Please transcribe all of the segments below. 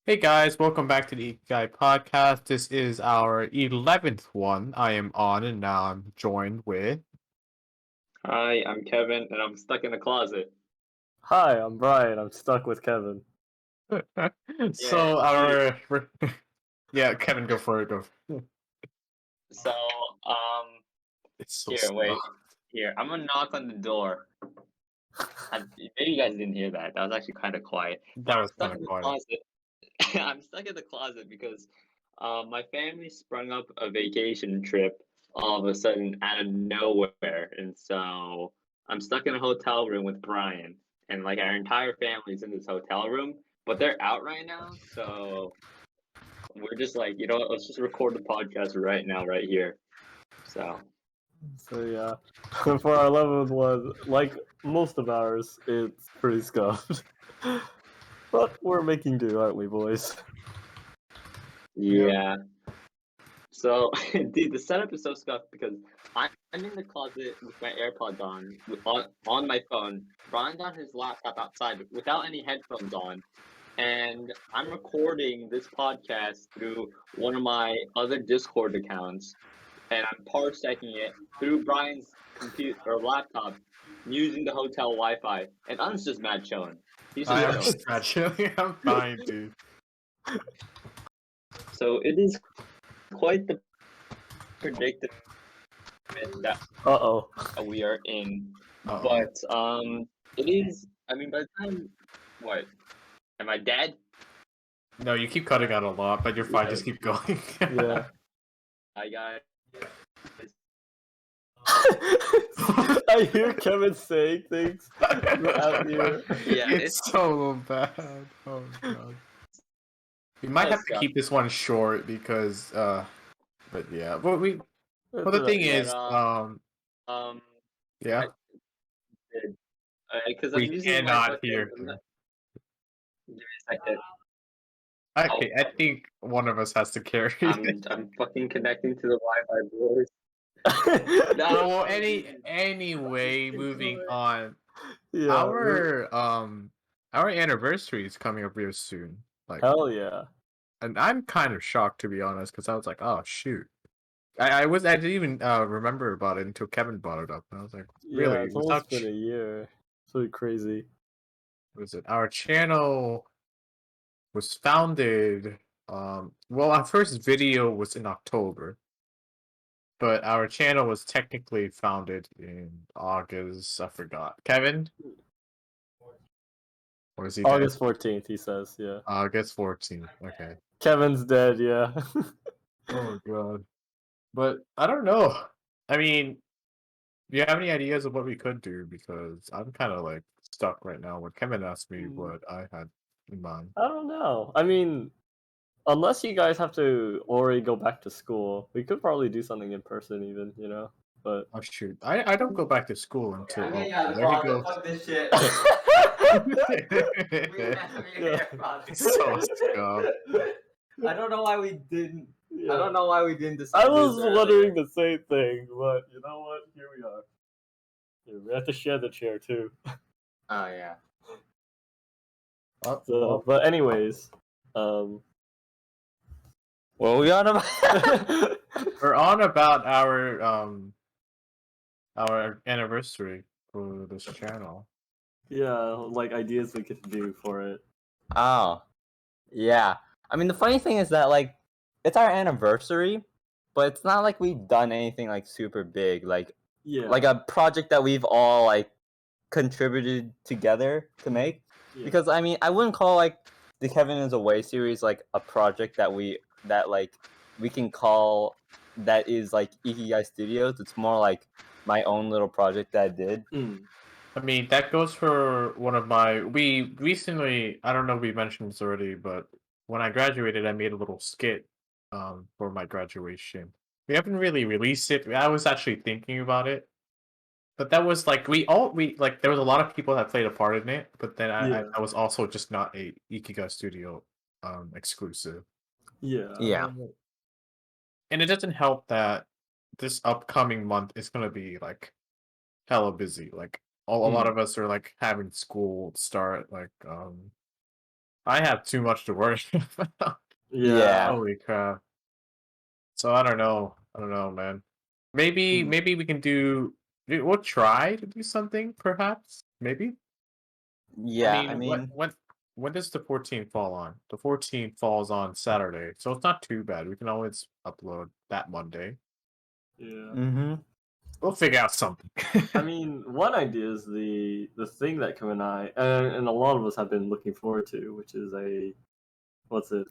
Hey guys, welcome back to the Ikigai podcast. This is our 11th one. I am on and now I'm joined with. Hi, I'm Kevin, and I'm stuck in the closet. Hi, I'm Brian. I'm stuck with Kevin. Yeah, So our yeah, Kevin, go for it. Go. so, um, It's so here, wait. soft. Here, I'm gonna knock on the door. Maybe you guys didn't hear that. That was actually kind of quiet. But That I'm was stuck kind of in the quiet. closet. I'm stuck in the closet because my family sprung up a vacation trip all of a sudden out of nowhere. And so I'm stuck in a hotel room with Brian. And like our entire family's in this hotel room, but they're out right now. So we're just like, you know what, let's just record the podcast right now, right here. So So yeah, for our 11th one, like most of ours, it's pretty scuffed. But we're making do, aren't we, boys? Yep. yeah. So dude, the setup is so scuffed because I'm in the closet with my AirPods on, on my phone. Brian's on his laptop outside without any headphones on, and I'm recording this podcast through one of my other Discord accounts, and I'm parsecing it through Brian's computer or laptop using the hotel Wi-Fi, and I'm just mad chilling. He's I just am chilling. actually I'm fine, dude. So it is quite the predicament that Uh-oh. we are in. Uh-oh. But it is. I mean, by the time what am I dead? No, you keep cutting out a lot, but you're fine. Yeah. Just keep going. Yeah. I got. I hear Kevin saying things out here. Yeah, It's so bad. Oh god. We might have to keep this one short because but yeah. Well the thing is um, yeah, because I'm we using my cannot fucking. hear I'm him. not, give me a second. Okay, I think one of us has to carry it. I'm fucking connecting to the Wi-Fi, boys. No, well, anyway, moving on. Yeah. Our anniversary is coming up real soon. Like, Hell yeah. and I'm kind of shocked to be honest, because I was like, oh shoot. I didn't even remember about it until Kevin brought it up, and I was like, Yeah, really? it's almost been a year. It's really crazy. Was it our channel was founded? Well, our first video was in October, but our channel was technically founded in August. I forgot. Kevin, or is he dead? August 14th, he says, yeah. August 14th. Okay. Kevin's dead, yeah. Oh god. But I don't know. I mean, do you have any ideas of what we could do? Because I'm kind of like stuck right now. When Kevin asked me what I had in mind. I don't know. I mean, unless you guys have to already go back to school, we could probably do something in person, even, you know. But Oh shoot, I don't go back to school until I'm getting out of the there he closet. goes. Fuck this shit. It's so scum. I don't know why we didn't. Yeah. I don't know why we didn't decide. I was wondering the same thing, but you know what? Here we are. Here, we have to share the chair too. Oh yeah. So, but anyways, what are we on about? We're on about our anniversary for this channel. Yeah, like ideas we could do for it. Oh, yeah. I mean, the funny thing is that like it's our anniversary, but it's not like we've done anything like super big, like a project that we've all like contributed together to make. Yeah. Because I mean, I wouldn't call like the Kevin is Away series like a project that we can call that is like Ikigai Studios. It's more like my own little project that I did. I mean, that goes for one of my. We recently, I don't know if we mentioned this already, but when I graduated, I made a little skit for my graduation. We haven't really released it. I was actually thinking about it, but that was like we like there was a lot of people that played a part in it, but then I was also just not a Ikigai Studio exclusive. Yeah. And it doesn't help that this upcoming month is gonna be like hella busy. Like a lot of us are like having school start like I have too much to worry about. Yeah. Holy crap! So I don't know. I don't know, man. Maybe we can do. We'll try to do something, perhaps. Maybe. I Yeah, I mean, mean, when does the 14th fall on? The 14th falls on Saturday, so it's not too bad. We can always upload that Monday. Yeah. mm-hmm. We'll figure out something. I mean, one idea is the thing that Kim and I and a lot of us have been looking forward to, which is what's it,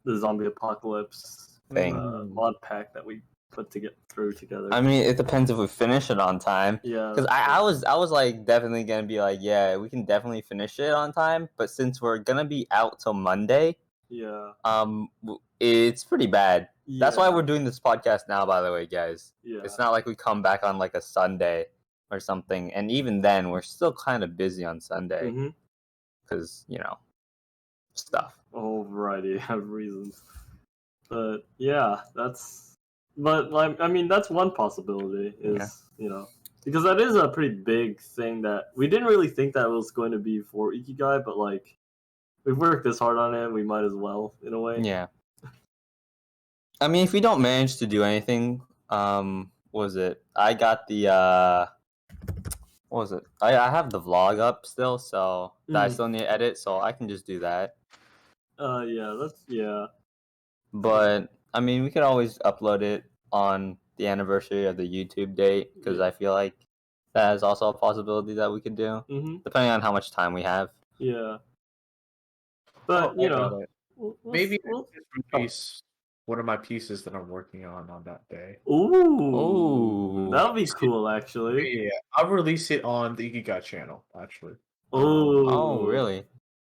the zombie apocalypse Thing. mod pack that we put to get through together. I mean, it depends if we finish it on time. Yeah, Because that's I was like definitely gonna be like, yeah, we can definitely finish it on time. But since we're gonna be out till Monday, yeah, it's pretty bad. That's why yeah, we're doing this podcast now, by the way, guys. yeah. It's not like we come back on like a Sunday or something, and even then, we're still kind of busy on Sunday Mm-hmm. because stuff. A whole variety of reasons, but yeah, that's. But like, I mean, that's one possibility. Is because that is a pretty big thing that we didn't really think that was going to be for Ikigai, but like we've worked this hard on it, we might as well in a way. Yeah. I mean, if we don't manage to do anything, what was it? I got the what was it? I have the vlog up still, so that I still need to edit, so I can just do that. Yeah. But I mean, we could always upload it on the anniversary of the YouTube date because Yeah. I feel like that is also a possibility that we could do, depending on how much time we have. Yeah. But I got it. we'll, Maybe I we'll, can just release one of my pieces that I'm working on that day. ooh, Ooh. that'll be cool actually. Yeah, I'll release it on the Ikigai channel, actually. Oh, really?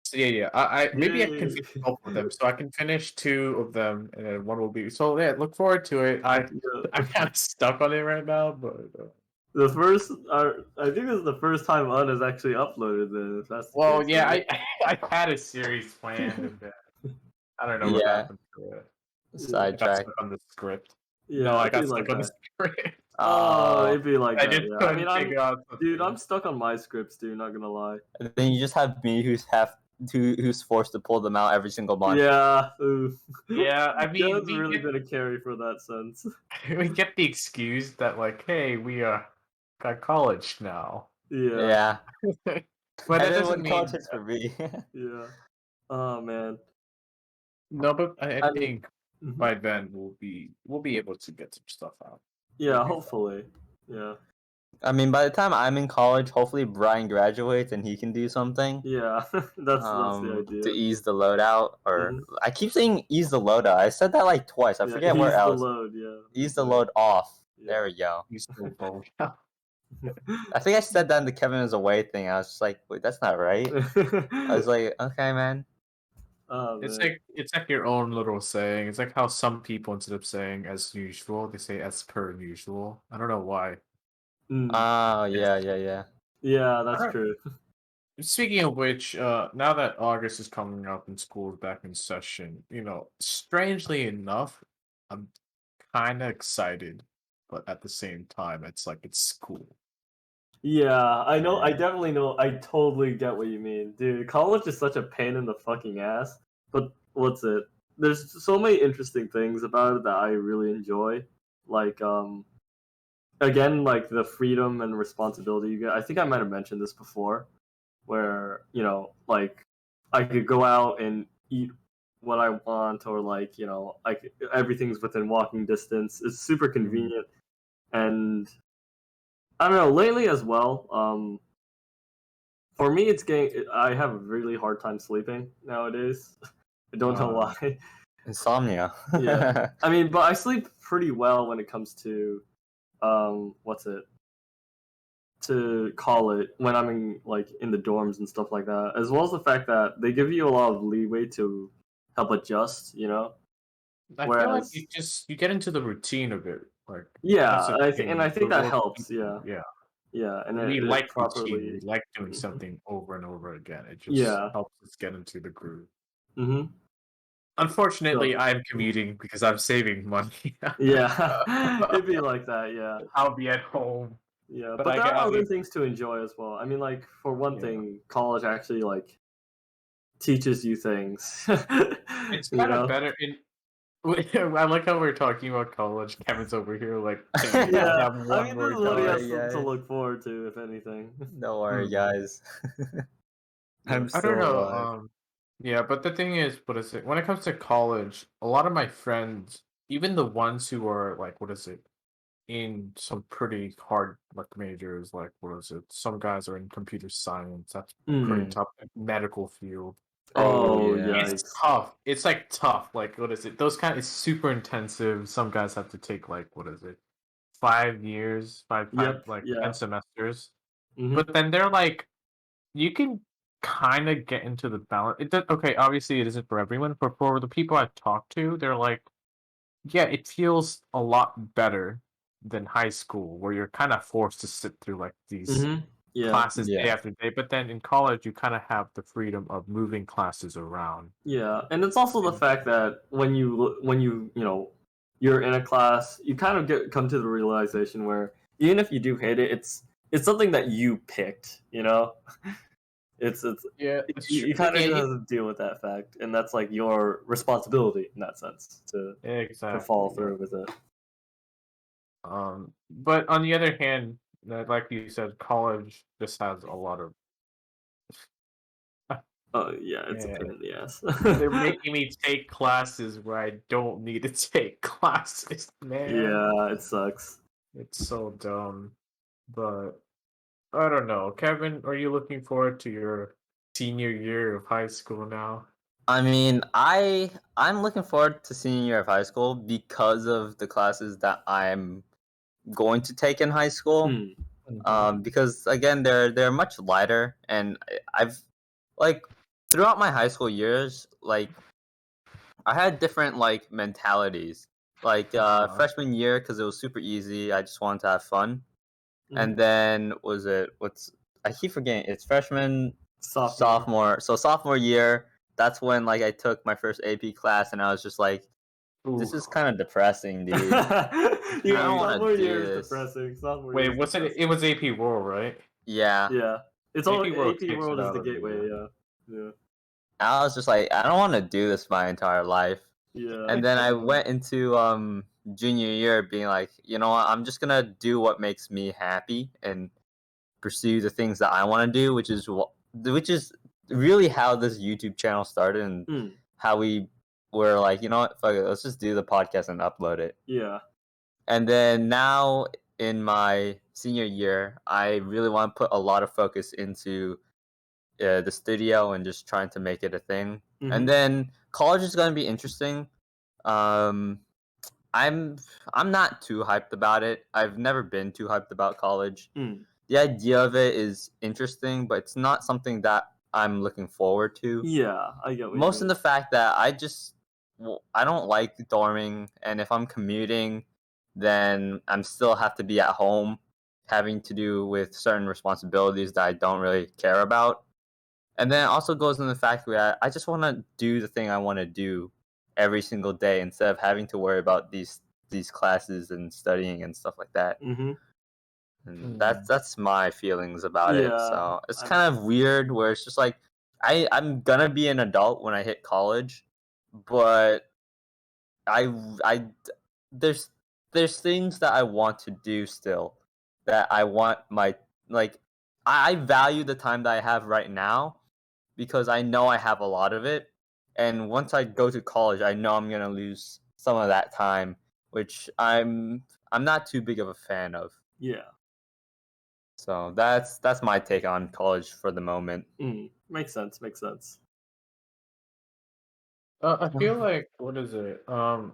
So yeah. I maybe I can Yay. finish both of them, so I can finish 2 of them, and then 1 will be. So yeah, look forward to it. I'm Yeah. kind of stuck on it right now, but The first, I think this is the first time Un has actually uploaded this. If that's the well, case, yeah, right? I had a series planned, and I don't know what Yeah. happened to it. I got Sidetrack. stuck on the script. Yeah, No, I it'd be got like stuck on the that. script. Oh, Oh, it'd be like I that. just Yeah, I mean, couldn't figure out dude, I'm something. stuck on my scripts, dude. Not gonna lie. and then you just have me who's forced to pull them out every single month. Yeah. Ooh. Yeah, I mean, Joe's really been a carry for that sense. we get the excuse that like, hey, we got college now, Yeah. Yeah. but that And then doesn't what mean concerts for me? Yeah. Oh man. no. But I I mean, think mhm. by then we'll be able to get some stuff out. Yeah. It'll be fun. Hopefully. Yeah. I mean, by the time I'm in college, hopefully Brian graduates and he can do something. Yeah. That's the To idea. ease the load out, or Mhm. I keep saying ease the load out. I said that like twice. I Yeah. forget where Ease the else. load. Yeah. Ease the load off. Yeah. There we go. You still vote. I think I said that in the Kevin is away thing. I was just like, wait, that's not right. I was like, okay, man. Oh It's man. like your own little saying. It's like how some people instead of saying as usual, they say as per usual. I don't know why. Mm. Oh, It's, yeah. Yeah, I that's don't- true. Speaking of which, now that August is coming up and school's back in session, strangely enough, I'm kind of excited, but at the same time, it's like it's school. Yeah, I know. I Yeah. definitely know. I totally get what you mean, dude. College is such a pain in the fucking ass. But what's it? There's so many interesting things about it that I really enjoy. Like, again, like the freedom and responsibility you get. I think I might have mentioned this before, where like I could go out and eat what I want, or like everything's within walking distance. It's super convenient, and I don't know. Lately as well, for me, it's getting. I have a really hard time sleeping nowadays. I don't know why. Insomnia. Yeah, I mean, but I sleep pretty well when it comes to what's it? To call it when I'm in the dorms and stuff like that, as well as the fact that they give you a lot of leeway to help adjust. I feel like Whereas, you get into the routine of it. Like that's yeah, the I thing. think that helps. Yeah, Yeah. yeah, and We it like routine. properly. We like doing something over and over again. It just Yeah. helps us get into the groove. Mm-hmm. Unfortunately, So I'm commuting because I'm saving money. yeah, it'd be like that. Yeah. I'll be at home, Yeah, but but there are I other mean, things to enjoy as well. I mean, like for one yeah. thing, college actually teaches you things. It's You kind of know? better in. I like how we're talking about college. Kevin's over here like, "Dang, I Yeah, have I one mean, this more is what he Don't year." has worry, to guys. look forward to, if anything. Don't worry, guys. I'm I don't still know. alive. Yeah, but the thing is, what is it? When it comes to college, a lot of my friends, even the ones who are like, what is it, in some pretty hard like majors, like what is it? Some guys are in computer science. That's pretty Mm. tough. Like, medical field. Oh, Yeah. It's yikes. tough. It's like tough. Like what is it? Those kind. It's super intensive. Some guys have to take like what is it? 5 years, five Yep, like yeah. 10 semesters. Hmm. But then they're like you can kind of get into the balance. It does, okay, obviously it isn't for everyone, but for the people I've talked to, they're like, yeah, it feels a lot better than high school, where you're kind of forced to sit through like these Hmm. Yeah, classes day Yeah. after day. But then in college, you kind of have the freedom of moving classes around. yeah. And it's also the And fact that you're in a class, you kind of come to the realization where even if you do hate it, it's something that you picked, you know? It's yeah, it's you, true. you kind of Yeah, just have to deal with that fact, and that's like your responsibility in that sense to follow Exactly. Yeah. through with it. But on the other hand, like you said, college just has a lot of. Oh yeah, it's a Yeah, pain in the ass. they're making me take classes where I don't need to take classes, man. Yeah, it sucks. It's so dumb. But I don't know. Kevin, are you looking forward to your senior year of high school now? I mean, I'm looking forward to senior year of high school because of the classes that I'm going to take in high school. Hmm. Because again, they're much lighter, and I've like throughout my high school years, like I had different like mentalities. Like Uh, freshman year, because it was super easy. I just wanted to have fun. Mhm. And then was it what's I keep forgetting. It's freshman, Sophomore. sophomore. So sophomore year, that's when like I took my first AP class, and I was just like, ooh. this is kind of depressing, dude. I don't Wait, want Sophomore to year do is this. depressing. Sophomore year wait, is what's it? depressing. It was AP World, right? Yeah. Yeah, it's all AP World AP takes it World is out the of gateway. you. Yeah, yeah, I was just like, I don't want to do this my entire life. yeah. And then I went into junior year being like, you know what, I'm just gonna do what makes me happy and pursue the things that I want to do, which is really how this YouTube channel started and Hmm. how we were like, you know what, fuck it, let's just do the podcast and upload it. Yeah. And then now in my senior year, I really want to put a lot of focus into the studio and just trying to make it a thing. And Mhm. then college is going to be interesting. Um, I'm I'm not too hyped about it. I've never been too hyped about college. Hmm. The idea of it is interesting, but it's not something that I'm looking forward to. Yeah, I get what you Most of mean. the fact that I don't like dorming, and if I'm commuting, then I'm still have to be at home, having to do with certain responsibilities that I don't really care about. And then it also goes in the fact that I just want to do the thing I want to do every single day instead of having to worry about these classes and studying and stuff like that. Mhm. And Hmm. that's my feelings about it. Yeah. So it's I, kind of weird where it's just like I'm gonna be an adult when I hit college, but I I there's there's things that I want to do still that I want my like I value the time that I have right now because I know I have a lot of it. And once I go to college, I know I'm gonna lose some of that time, which I'm not too big of a fan of. yeah. So that's my take on college for the moment. Makes sense. Makes sense. I feel like what is it? When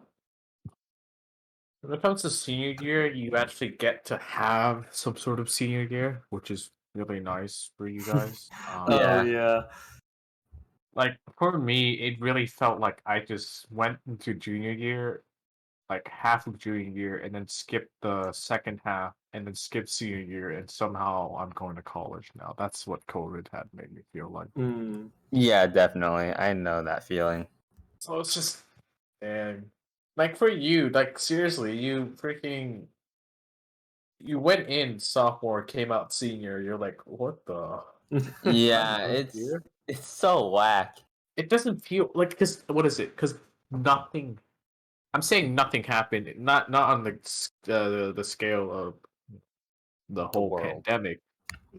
it comes to senior year, you actually get to have some sort of senior year, which is really nice for you guys. Oh Yeah. yeah. Like for me, it really felt like I just went into junior year, like half of junior year, and then skipped the second half, and then skipped senior year, and somehow I'm going to college now. That's what COVID had made me feel like. Mm. Yeah, definitely. I know that feeling. So it's just, and like for you, like seriously, you went in sophomore, came out senior. You're like, what the? I'm Yeah, done here. it's so whack. it doesn't feel like because what is it? Because nothing. I'm saying nothing happened. Not on the scale of the The whole world. pandemic,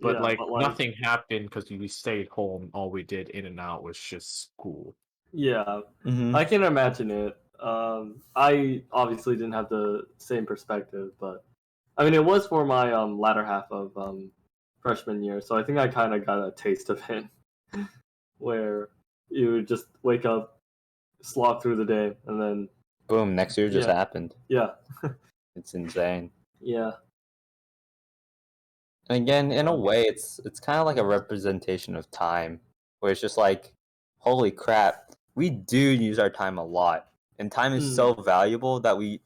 but Yeah, like but like nothing happened because we stayed home. All we did in and out was just school. yeah, Mm-hmm. I can imagine it. I obviously didn't have the same perspective, but I mean, it was for my latter half of freshman year, so I think I kind of got a taste of it, where you would just wake up, slog through the day, and then Boom, next year just yeah, happened. yeah, It's insane. yeah, And again, in a Um, way, it's kind of like a representation of time, where it's just like, holy crap, we do use our time a lot, and time is so valuable that we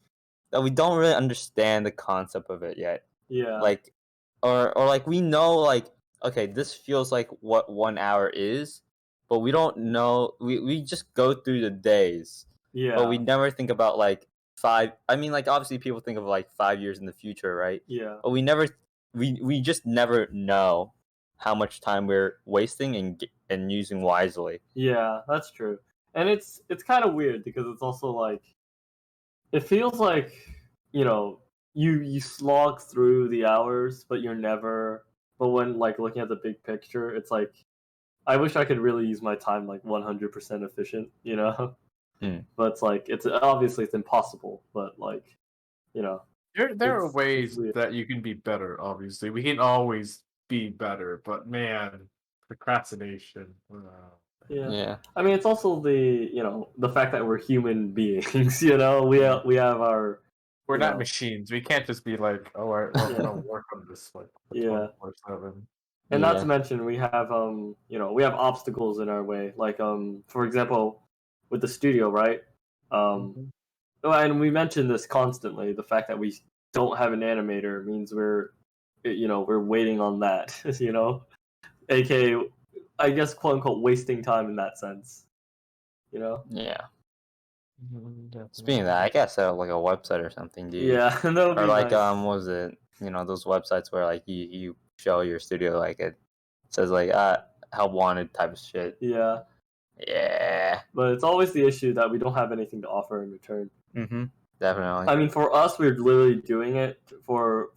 don't really understand the concept of it yet. yeah, Like, or like we know like, okay, this feels like what 1 hour is, but we don't know. We just go through the days, but we yeah, never think about like five. I mean, like obviously people think of like 5 years in the future, right? yeah, But we just never know how much time we're wasting and using wisely. yeah. That's true, and it's kind of weird because it's also like it feels like you know you slog through the hours, but you're never. But when like looking at the big picture, it's like I wish I could really use my time like 100% efficient, you know. Hmm. But it's like it's obviously it's impossible. But like you know, There are it's ways weird. that you can be better. Obviously, we can always be better, but man, procrastination. Yeah. Yeah. I mean, it's also the fact that we're human beings. You know, we have our We're you not know machines. We can't just be like, oh, we're yeah gonna work on this like yeah. 24/7. And not to Yeah. mention we have obstacles in our way. Like for example, with the studio, right? Um, Mhm. and we mention this constantly. The fact that we don't have an animator means we're waiting on that. aka I guess quote unquote wasting time in that sense. You know? Yeah. Speaking of Definitely. that, I gotta set up like a website or something, dude. Yeah, that would Or be like nice. what was it? Those websites where like you show your studio like it says like help wanted type of shit. Yeah, Yeah. but it's always the issue that we don't have anything to offer in return. Mm-hmm. Definitely. I mean, for us, we're literally doing it for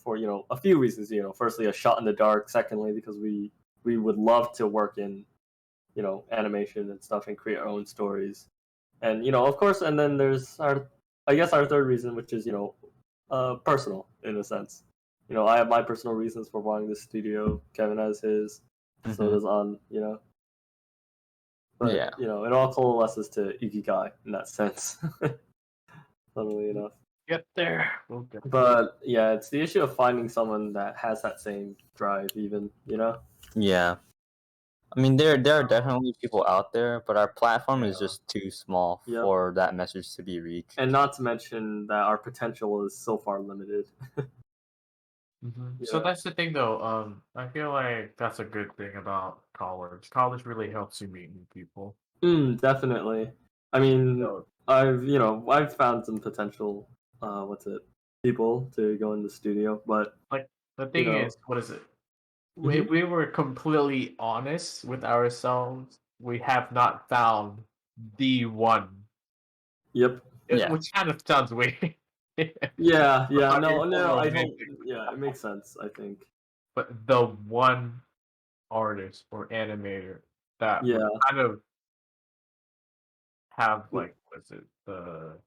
a few reasons. Firstly, a shot in the dark. Secondly, because we would love to work in animation and stuff and create our own stories. And of course, and then there's I guess our third reason, which is personal in a sense. I have my personal reasons for wanting this studio. Kevin has his. So Mhm. does On. But Yeah. it all coalesces to Ikigai in that sense. Funnily enough. Get there. We'll get there. But yeah, it's the issue of finding someone that has that same drive, even. Yeah. I mean, there are definitely people out there, but our platform is Yeah. just too small Yep. for that message to be reached. And not to mention that our potential is so far limited. So Yeah. that's the thing, though. I feel like that's a good thing about college. College really helps you meet new people. Definitely. I mean, So, I've found some potential, people to go in the studio, but like the you thing know, is, what is it? We mhm. we were completely honest with ourselves. We have not found the one, Yep. Yeah. which kind of sounds weird. Yeah, yeah, no, Or no, romantic, yeah, it makes sense, I think. but the one artist or animator that would Yeah, kind of have like, what is it, the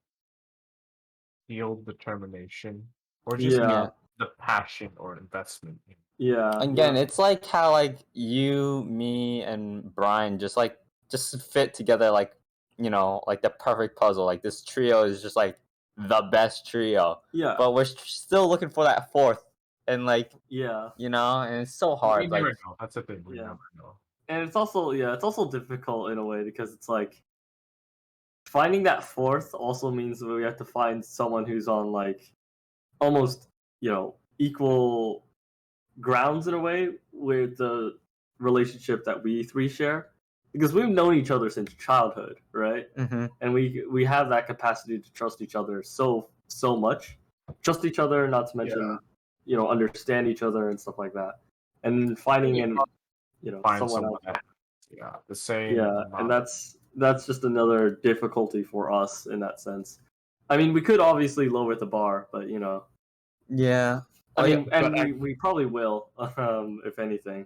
field determination or just yeah, Yeah. the passion or investment. yeah, Again, yeah, it's like how like you, me, and Brian just fit together like like the perfect puzzle. Like this trio is just like the best trio, yeah, but we're still looking for that fourth, and like yeah, and it's so We hard. never Like know. That's the thing. We yeah. never know. And it's also difficult in a way because it's like finding that fourth also means that we have to find someone who's on like almost equal grounds in a way with the relationship that we three share because we've known each other since childhood, right? hmm And we have that capacity to trust each other so much, trust each other, not to Yeah. mention understand each other and stuff like that, and finding Really an hard to find someone someone else. that, yeah, the same Yeah, and amount of that's that's just another difficulty for us in that sense. I mean, we could obviously lower the bar, but Yeah. I Oh, yeah. mean, and But I, we probably will, if anything.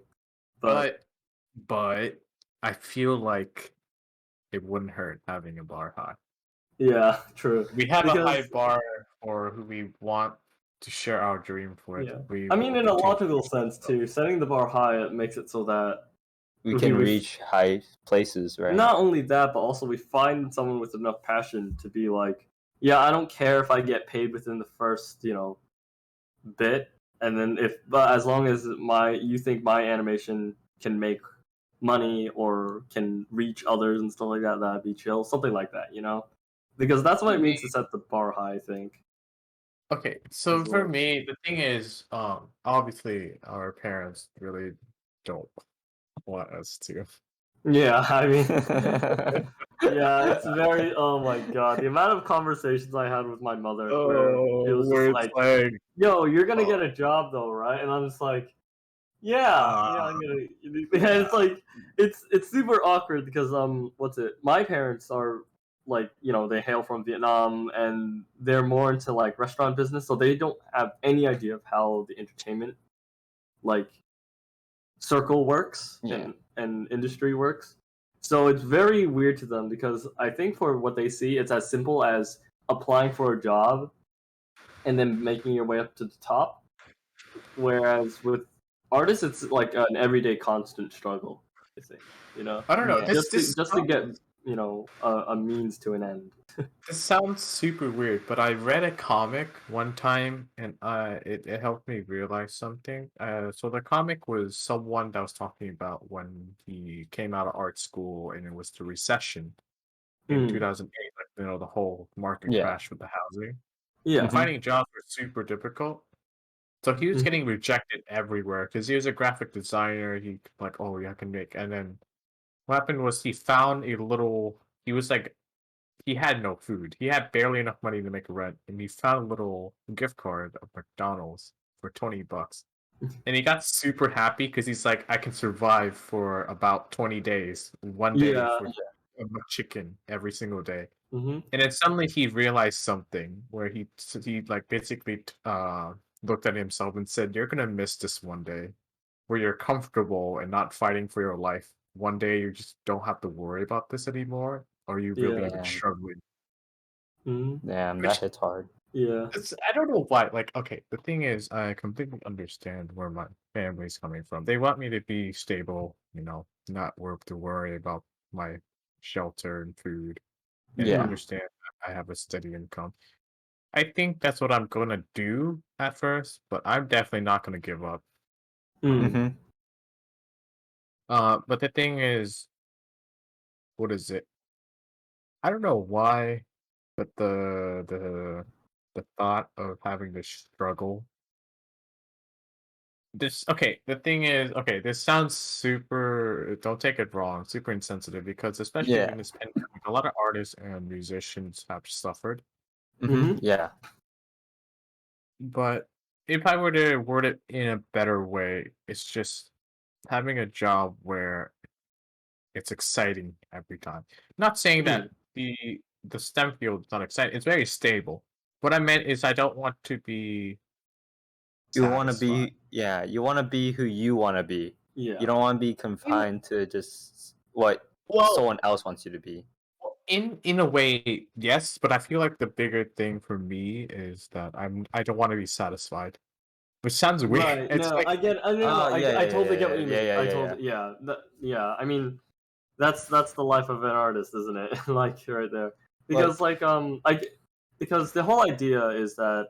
But but I feel like it wouldn't hurt having a bar high. yeah, true. We have a high Because bar for who we want to share our dream with. yeah, We I mean, will in a continue. logical sense too, setting the bar high it makes it so that We we can would reach high places, right? not only that, but also we find someone with enough passion to be like, yeah, I don't care if I get paid within the first, bit, and then but as long as you think my animation can make money or can reach others and stuff like that, that'd be chill, something like that, because that's what it means to set the bar high, I think. Okay, so As for well. me, the thing is, obviously our parents really don't want us to. Yeah, I mean, yeah, it's very. Oh my god, the amount of conversations I had with my mother where it was just Where it's like, like, "Yo, you're gonna oh, get a job though, right?" And I'm just like, "Yeah, I'm gonna." And it's like, it's super awkward because what's it? My parents are like, they hail from Vietnam and they're more into like restaurant business, so they don't have any idea of how the entertainment like circle works Yeah. and industry works. So it's very weird to them because I think for what they see, it's as simple as applying for a job and then making your way up to the top. Whereas with artists, it's like an everyday constant struggle. I think I don't know. Yeah. just to get a means to an end. This sounds super weird, but I read a comic one time and it helped me realize something. So the comic was someone that was talking about when he came out of art school and it was the recession in Hmm. 2008, like the whole market Yeah. crash with the housing. Yeah. Mhm. Finding jobs was super difficult. So he was Mhm. getting rejected everywhere because he was a graphic designer. He like, oh yeah, I can make. And then what happened was he found a little. He was like he had no food. He had barely enough money to make rent, and he found a little gift card of McDonald's for $20. And he got super happy because he's like, I can survive for about 20 days, one day Yeah. for a chicken every single day. Hmm. And then suddenly he realized something where he like basically looked at himself and said, "You're gonna miss this one day where you're comfortable and not fighting for your life. One day you just don't have to worry about this anymore, or you really Yeah. even Damn. struggling." Hmm. Damn, that Which hits hard. Yeah. I don't know why. Like, okay, the thing is, I completely understand where my family's coming from. They want me to be stable, not have to worry about my shelter and food, and Yeah. understand that I have a steady income. I think that's what I'm gonna do at first, but I'm definitely not gonna give up. Mm. Mhm. But the thing is, what is it? I don't know why, but the thought of having to struggle. The thing is, okay, this sounds super, don't take it wrong, super insensitive because especially Yeah. in this pandemic, a lot of artists and musicians have suffered. Mhm. Yeah. But if I were to word it in a better way, it's just having a job where it's exciting every time. Not saying Mm. that the STEM field is not exciting. It's very stable. What I meant is I don't want to be You want to satisfied. you want to be who you want to be. Yeah. You don't want to be In confined to just what well, someone else wants you to be. in a way, yes, but I feel like the bigger thing for me is that I don't want to be satisfied. Which sounds weird. Right. It's No, like I get. No. Oh, yeah, I yeah, totally get what yeah, you yeah, mean. yeah, I yeah, yeah. totally. Yeah. Yeah. I mean, that's the life of an artist, isn't it? Like right there. Because Like, because the whole idea is that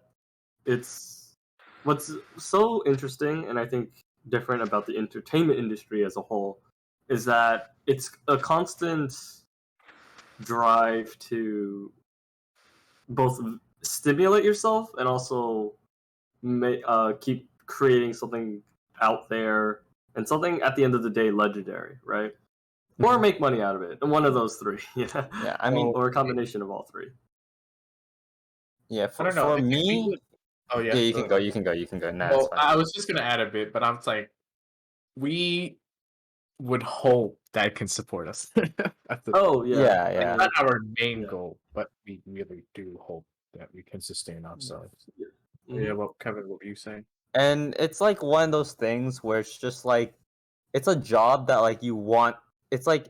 it's what's so interesting and I think different about the entertainment industry as a whole is that it's a constant drive to both stimulate yourself and also keep creating something out there and something at the end of the day legendary, right? Or Mhm. make money out of it. One of those three, yeah, Yeah, I mean, well, or a combination of all three. yeah, I don't know. for If we me, would, oh yeah, yeah, you can go. Nah, it's well, fine. I was just gonna add a bit, but I'm like we would hope that can support us. That's the thing. Oh yeah, Yeah, Like, yeah. not our main Yeah. goal, but we really do hope that we can sustain ourselves. Mhm. Yeah, well, Kevin, what were you saying? And it's like one of those things where it's just like it's a job that like you want. It's like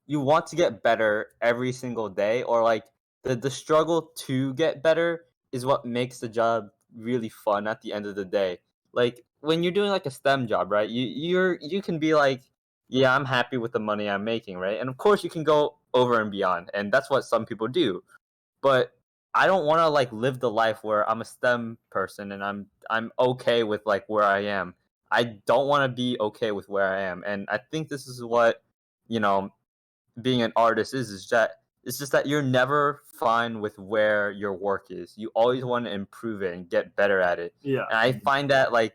you want to get better every single day, or like the struggle to get better is what makes the job really fun at the end of the day. Like when you're doing like a STEM job, right? You can be like, yeah, I'm happy with the money I'm making, right? And of course you can go over and beyond, and that's what some people do. But I don't want to like live the life where I'm a STEM person and I'm okay with like where I am. I don't want to be okay with where I am, and I think this is what you know being an artist is that it's just that you're never fine with where your work is. You always want to improve it and get better at it. Yeah. And I find that like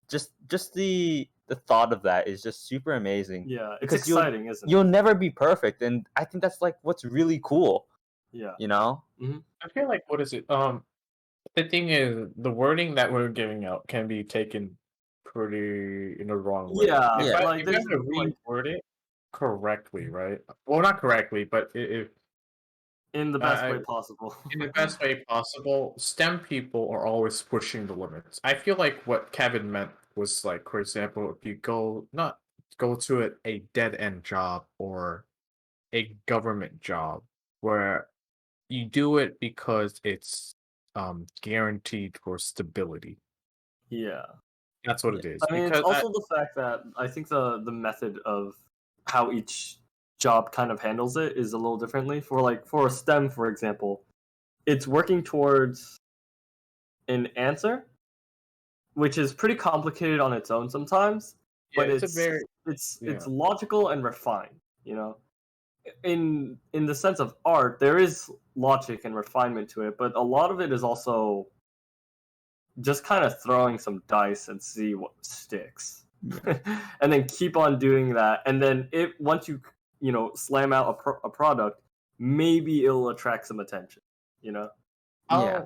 just the thought of that is just super amazing. Yeah. It's Because exciting, isn't it? you'll never be perfect, and I think that's like what's really cool. Yeah. You know? I feel like what is it? The thing is, the wording that we're giving out can be taken pretty in the wrong way. Yeah. Yeah. Like If you there's have to like reword it correctly, right? Well, not correctly, but if in the best I way possible. in the best way possible, STEM people are always pushing the limits. I feel like what Kevin meant was like, for example, if you not go to a dead end job or a government job where you do it because it's guaranteed for stability. Yeah. That's what it is. I mean, it's Because also the fact that I think the method of how each job kind of handles it is a little differently. For a STEM, for example, it's working towards an answer, which is pretty complicated on its own sometimes, yeah, but it's a very it's logical and refined. You know, in the sense of art, there is logic and refinement to it, but a lot of it is also just kind of throwing some dice and see what sticks. And then keep on doing that, and then if once you slam out a product, maybe it'll attract some attention, you know. Yeah.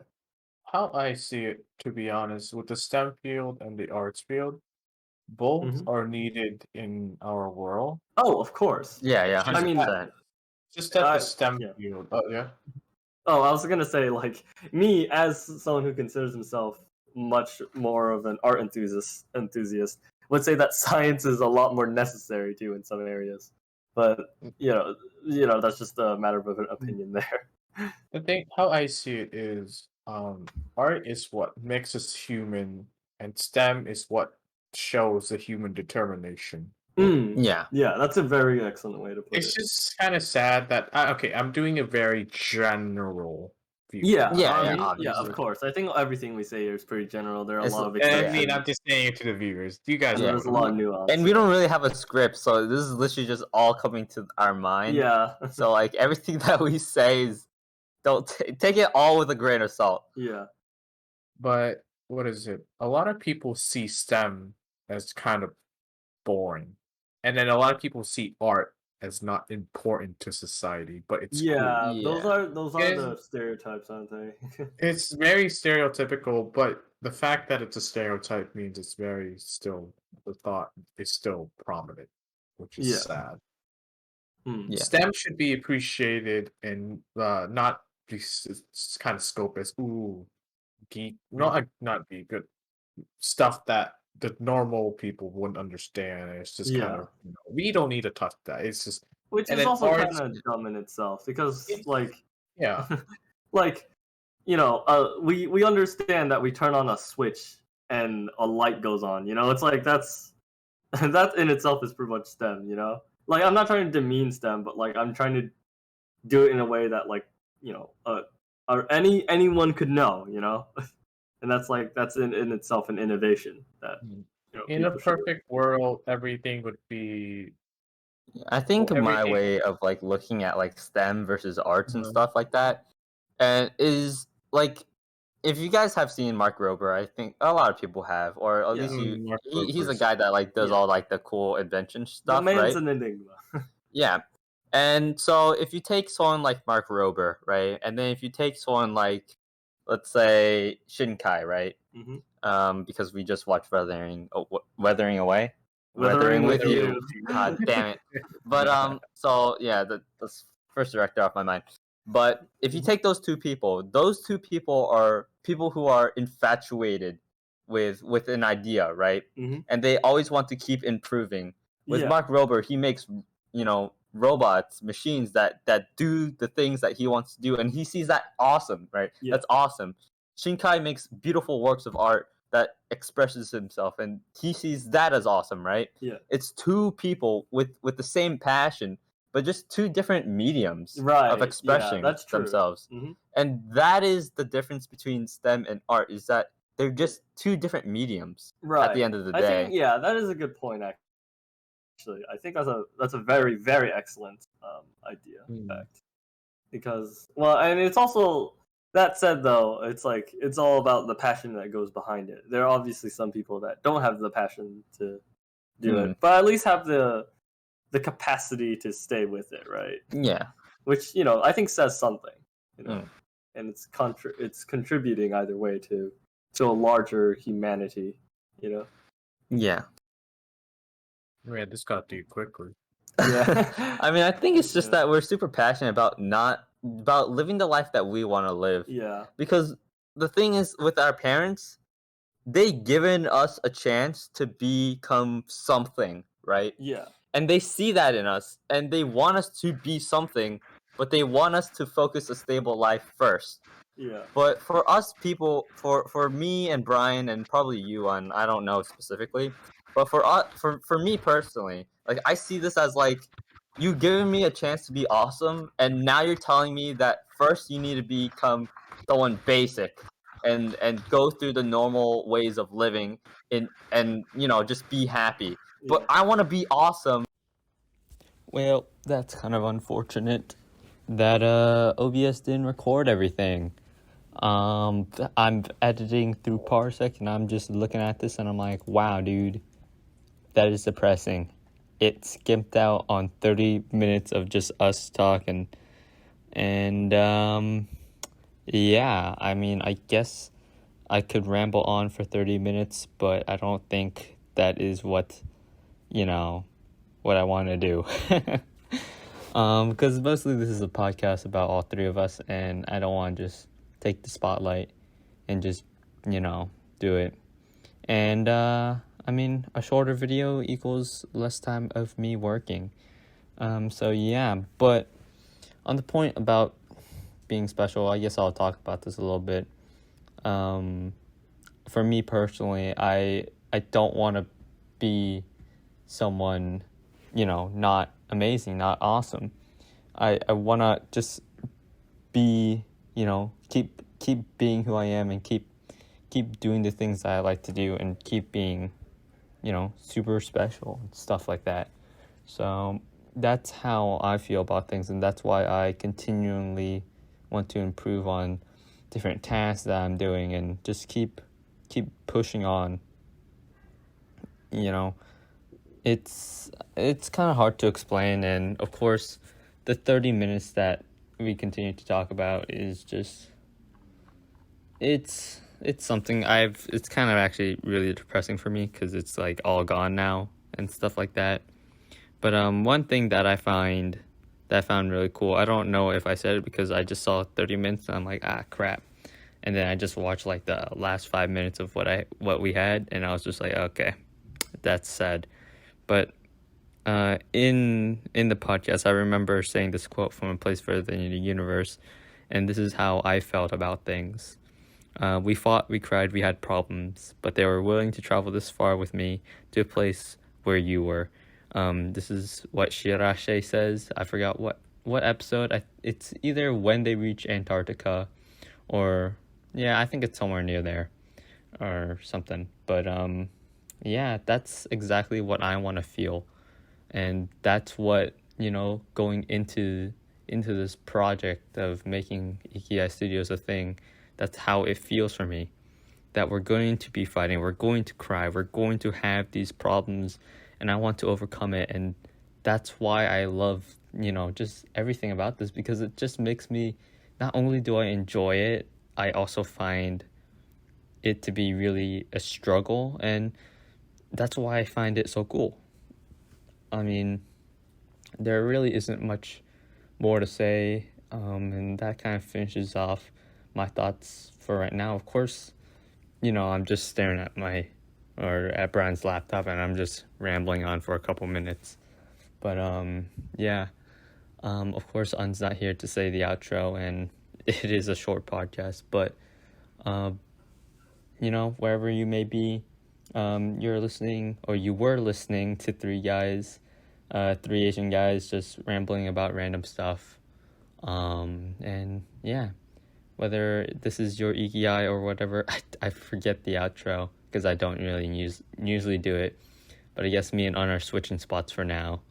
how I see it, to be honest, with the STEM field and the arts field, both Mhm. are needed in our world. Oh, of course. Yeah, yeah, Just I mean, 100%. just that the I STEM yeah. field. Oh yeah. Oh, I was gonna say, like, me as someone who considers himself much more of an art enthusiast would say that science is a lot more necessary too in some areas. But that's just a matter of an opinion there. The thing, how I see it is, art is what makes us human, and STEM is what shows the human determination. Yeah. Yeah, that's a very excellent way to put It's it. just kind of sad that okay, I'm doing a very general view. Yeah, Yeah, I yeah, mean, yeah, of obviously. course. I think everything we say here is pretty general. There are a It's lot of And I yeah. mean, exceptions, I'm just saying it to the viewers. You guys and know Yeah. there's what a I'm lot of saying. nuance. And we don't really have a script, so this is literally just all coming to our mind. Yeah, So like everything that we say is don't take it all with a grain of salt. yeah, But what is it? A lot of people see STEM as kind of boring, and then a lot of people see art as not important to society, but it's cool. yeah. Those Yeah. are those are It's, the stereotypes, aren't they? it's very stereotypical, but the fact that it's a stereotype means it's very still the thought is still prominent, which is Yeah. sad. Hmm. Yeah. STEM should be appreciated and not be kind of scope as ooh geek, not be good stuff that the normal people wouldn't understand. It's just kind Yeah, of we don't need to touch that. It's just which and is then also kind arts, of dumb in itself because, it's yeah. like, we understand that we turn on a switch and a light goes on. It's like that's that in itself is pretty much STEM. Like I'm not trying to demean STEM, but like I'm trying to do it in a way that like anyone could know. And that's in itself an innovation that Mm. In a people should. perfect world, everything would be I think well, my everything. way of like looking at like STEM versus arts and Mhm. stuff like that, and is like if you guys have seen Mark Rober, I think a lot of people have, or at Yeah. least Mark he's a Roberts. guy that like does Yeah. all like the cool invention The stuff, man's right? an enigma. Yeah. And so if you take someone like Mark Rober, right, and then if you take someone like, let's say Shinkai, right, Hmm. because we just watched Weathering Away. Weathering with you. God damn it. But so yeah, that's first director off my mind. But if you take those two people are people who are infatuated with an idea, right? Mhm. And they always want to keep improving. With Yeah. Mark Rober, he makes robots, machines that do the things that he wants to do, and he sees that awesome, right? Yeah. That's awesome. Shinkai makes beautiful works of art that expresses himself, and he sees that as awesome, right? Yeah. It's two people with the same passion, but just two different mediums Right. of Yeah, expressing that's true. themselves. Mhm. And that is the difference between STEM and art, is that they're just two different mediums at the end of the I day. think that is a good point. Actually, I think that's a very very excellent idea. In fact, because and it's also that said though, it's like it's all about the passion that goes behind it. There are obviously some people that don't have the passion to do it, but at least have the capacity to stay with it, right? Yeah. Which I think says something, and it's contributing either way to a larger humanity, Yeah. Man, this got deep quickly. Yeah. I mean, I think it's just that we're super passionate about living the life that we want to live. Yeah. Because the thing is, with our parents, they given us a chance to become something, right? Yeah. And they see that in us, and they want us to be something, but they want us to focus a stable life first. Yeah. But for us people, for me and Brian, and probably you, and I don't know specifically, but for me personally, like I see this as like you giving me a chance to be awesome, and now you're telling me that first you need to become someone basic and go through the normal ways of living and just be happy. But I want to be awesome. Well, that's kind of unfortunate that OBS didn't record everything. I'm editing through Parsec, and I'm just looking at this, and I'm like, wow, dude, that is depressing. It skimped out on 30 minutes of just us talking. And, yeah, I mean, I guess I could ramble on for 30 minutes, but I don't think that is what I want to do. Because mostly this is a podcast about all three of us, and I don't want to just take the spotlight and just do it. And I mean, a shorter video equals less time of me working. So yeah, but on the point about being special, I guess I'll talk about this a little bit. For me personally, I don't want to be someone not amazing, not awesome. I want to just be, keep being who I am, and keep doing the things that I like to do, and keep being, super special and stuff like that. So that's how I feel about things, and that's why I continually want to improve on different tasks that I'm doing, and just keep pushing on. It's kind of hard to explain, and of course the 30 minutes that we continue to talk about is just it's something it's kind of actually really depressing for me, because it's like all gone now and stuff like that. But one thing that I found really cool, I don't know if I said it because I just saw 30 minutes and I'm like, crap, and then I just watched like the last 5 minutes of what we had, and I was just like, okay, that's sad. But in the podcast, I remember saying this quote from A Place Further in the Universe, and this is how I felt about things. We fought, we cried, we had problems, but they were willing to travel this far with me to a place where you were. This is what Shirashe says. I forgot what episode. It's either when they reach Antarctica, or I think it's somewhere near there or something. But yeah, that's exactly what I want to feel, and that's what going into this project of making Ikigai Studios a thing. That's how it feels for me. That we're going to be fighting, we're going to cry, we're going to have these problems, and I want to overcome it. And that's why I love just everything about this, because it just makes me, not only do I enjoy it, I also find it to be really a struggle. And that's why I find it so cool. I mean, there really isn't much more to say, and that kind of finishes off my thoughts for right now. Of course, I'm just staring at Brian's laptop, and I'm just rambling on for a couple minutes. But yeah, of course, Un's not here to say the outro, and it is a short podcast. But wherever you may be, you're listening, or you were listening to three Asian guys just rambling about random stuff. And yeah, whether this is your Ikigai or whatever, I forget the outro because I don't really usually do it. But I guess me and Un are switching spots for now.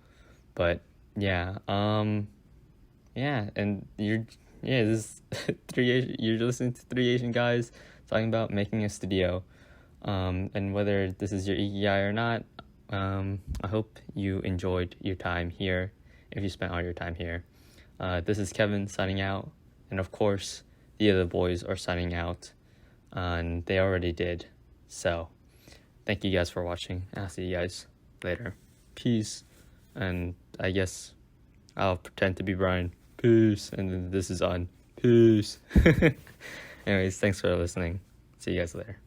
But yeah, yeah, and this you're listening to three Asian guys talking about making a studio. And whether this is your Ikigai or not, I hope you enjoyed your time here, if you spent all your time here. This is Kevin signing out, and of course, the other boys are signing out, and they already did. So, thank you guys for watching. I'll see you guys later. Peace. And I guess I'll pretend to be Brian. Peace. And then this is On. Peace. Anyways, thanks for listening. See you guys later.